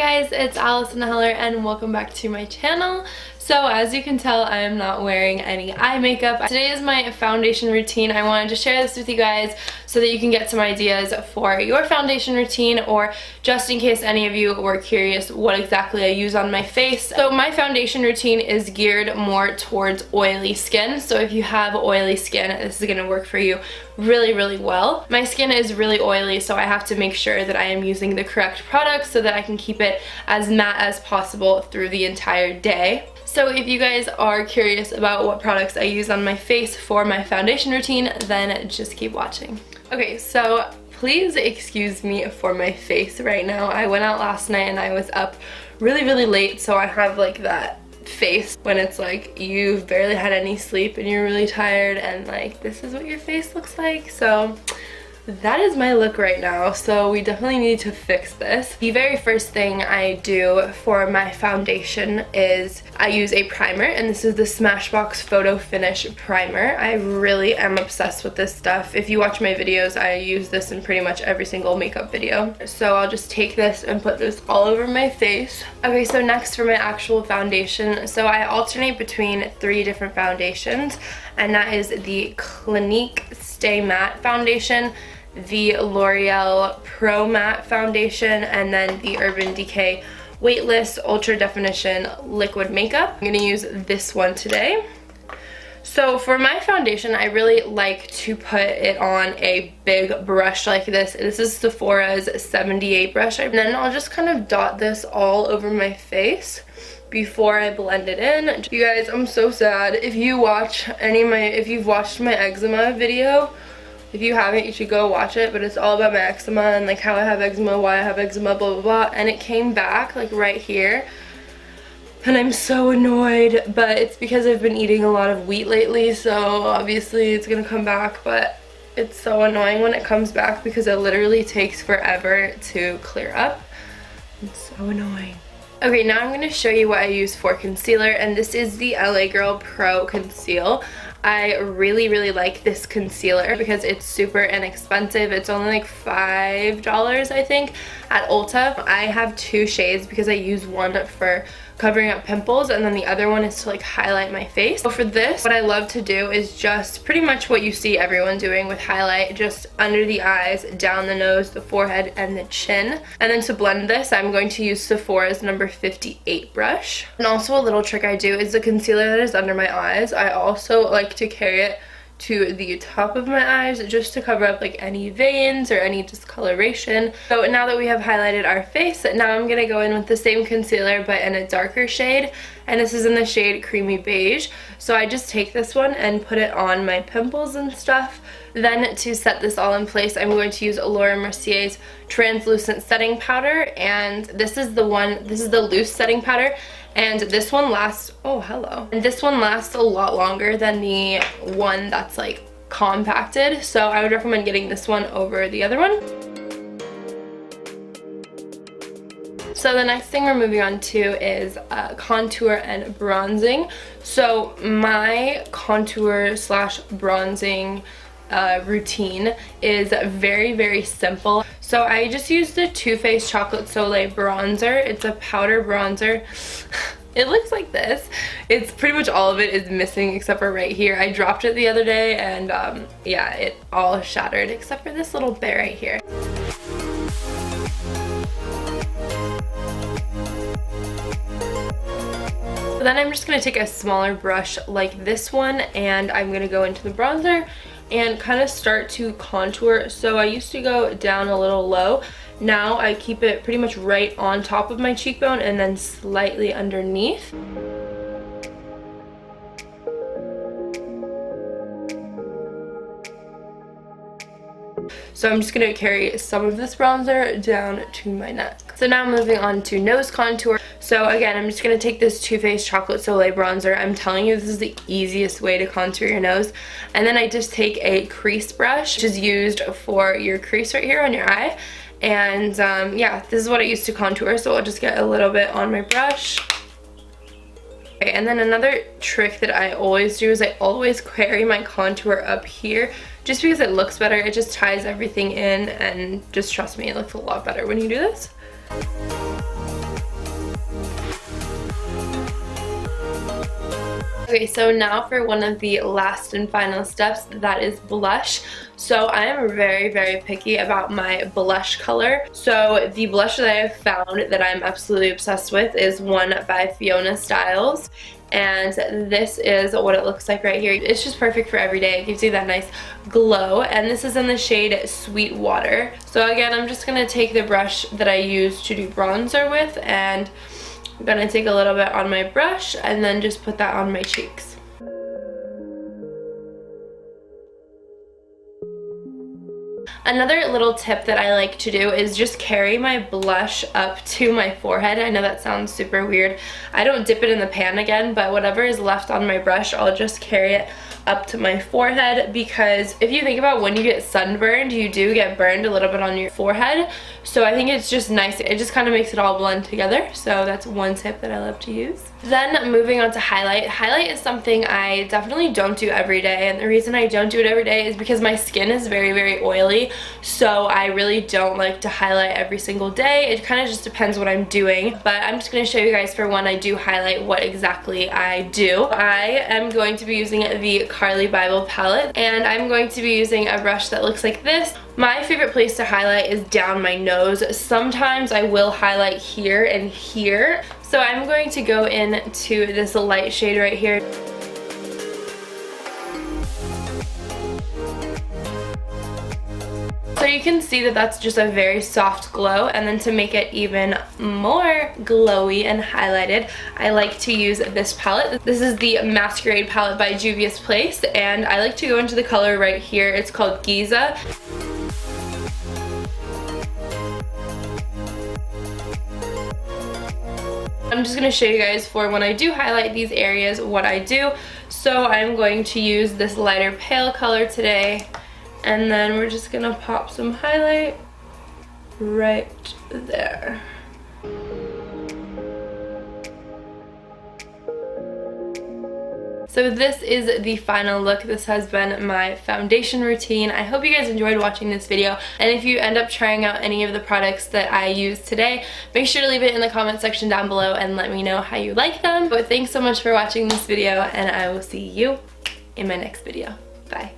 guys, it's Allison Hoeller and welcome back to my channel. So as you can tell, I am not wearing any eye makeup. Today is my foundation routine. I wanted to share this with you guys so that you can get some ideas for your foundation routine, or just in case any of you were curious what exactly I use on my face. So my foundation routine is geared more towards oily skin. So if you have oily skin, this is going to work for you really well. My skin is really oily, so I have to make sure that I am using the correct products so that I can keep it as matte as possible through the entire day. So if you guys are curious about what products I use on my face for my foundation routine, then just keep watching. Okay, so please excuse me for my face right now. I went out last night and I was up really late, so I have like that face when it's like you've barely had any sleep and you're really tired, and like this is what your face looks like. So that is my look right now, so we definitely need to fix this. The very first thing I do for my foundation is I use a primer, and this is the Smashbox Photo Finish Primer. I really am obsessed with this stuff. If you watch my videos, I use this in pretty much every single makeup video. So I'll just take this and put this all over my face. Okay, so next for my actual foundation, so I alternate between 3 different foundations, and that is the Clinique Stay Matte Foundation, the L'Oreal Pro Matte Foundation, and then the Urban Decay Weightless Ultra Definition Liquid Makeup. I'm gonna use this one today. So for my foundation, I really like to put it on a big brush like this. This is Sephora's 78 brush, and then I'll just kind of dot this all over my face before I blend it in. You guys, I'm so sad. If you watch if you've watched my eczema video, if you haven't, you should go watch it, but it's all about my eczema and like how I have eczema, why I have eczema, blah blah, and it came back like right here. And I'm so annoyed, but it's because I've been eating a lot of wheat lately, so obviously it's gonna come back, but it's so annoying when it comes back because it literally takes forever to clear up. It's so annoying. Okay, now I'm going to show you what I use for concealer, and this is the LA Girl Pro Conceal. I really like this concealer because it's super inexpensive. It's only like $5, I think, at Ulta. I have 2 shades because I use one for covering up pimples, and then the other one is to like highlight my face. So for this, what I love to do is just pretty much what you see everyone doing with highlight, just under the eyes, down the nose, the forehead, and the chin. And then to blend this, I'm going to use Sephora's number 58 brush. And also a little trick I do is the concealer that is under my eyes, I also like to carry it to the top of my eyes just to cover up like any veins or any discoloration. So now that we have highlighted our face, now I'm gonna go in with the same concealer but in a darker shade, and this is in the shade Creamy Beige. So I just take this one and put it on my pimples and stuff. Then to set this all in place, I'm going to use Laura Mercier's translucent setting powder, and this is the loose setting powder, and this one lasts, oh hello, and this one lasts a lot longer than the one that's like compacted, so I would recommend getting this one over the other one. So the next thing we're moving on to is contour and bronzing. So my contour slash bronzing routine is very simple. So I just use the Too Faced Chocolate Soleil bronzer. It's a powder bronzer. It looks like this. It's pretty much all of it is missing except for right here. I dropped it the other day, and yeah, it all shattered except for this little bit right here. Then I'm just going to take a smaller brush like this one, and I'm going to go into the bronzer and kind of start to contour. So I used to go down a little low. Now I keep it pretty much right on top of my cheekbone and then slightly underneath. So I'm just going to carry some of this bronzer down to my neck. So now moving on to nose contour. So again, I'm just going to take this Too Faced Chocolate Soleil bronzer. I'm telling you, this is the easiest way to contour your nose. And then I just take a crease brush, which is used for your crease right here on your eye. And yeah, this is what I use to contour, so I'll just get a little bit on my brush. Okay, and then another trick that I always do is I always carry my contour up here just because it looks better. It just ties everything in, and just trust me, it looks a lot better when you do this. Okay, so now for one of the last and final steps, that is blush. So I am very, very picky about my blush color. So the blush that I have found that I'm absolutely obsessed with is one by Fiona Styles. And this is what it looks like right here. It's just perfect for every day. It gives you that nice glow. And this is in the shade Sweet Water. So again, I'm just going to take the brush that I use to do bronzer with, and I'm going to take a little bit on my brush and then just put that on my cheeks. Another little tip that I like to do is just carry my blush up to my forehead. I know that sounds super weird. I don't dip it in the pan again, but whatever is left on my brush, I'll just carry it up to my forehead, because if you think about when you get sunburned, you do get burned a little bit on your forehead. So I think it's just nice. It just kind of makes it all blend together. So that's one tip that I love to use. Then moving on to highlight. Highlight is something I definitely don't do every day, and the reason I don't do it every day is because my skin is very, very oily. So I really don't like to highlight every single day. It kind of just depends what I'm doing. But I'm just going to show you guys for when I do highlight what exactly I do. I am going to be using the Carly Bible palette, and I'm going to be using a brush that looks like this. My favorite place to highlight is down my nose. Sometimes I will highlight here and here. So I'm going to go into this light shade right here. So you can see that that's just a very soft glow, and then to make it even more glowy and highlighted, I like to use this palette. This is the Masquerade palette by Juvia's Place, and I like to go into the color right here. It's called Giza. I'm just going to show you guys for when I do highlight these areas what I do. So I'm going to use this lighter pale color today, and then we're just going to pop some highlight right there. So this is the final look. This has been my foundation routine. I hope you guys enjoyed watching this video, and if you end up trying out any of the products that I used today, make sure to leave it in the comment section down below and let me know how you like them. But thanks so much for watching this video, and I will see you in my next video. Bye.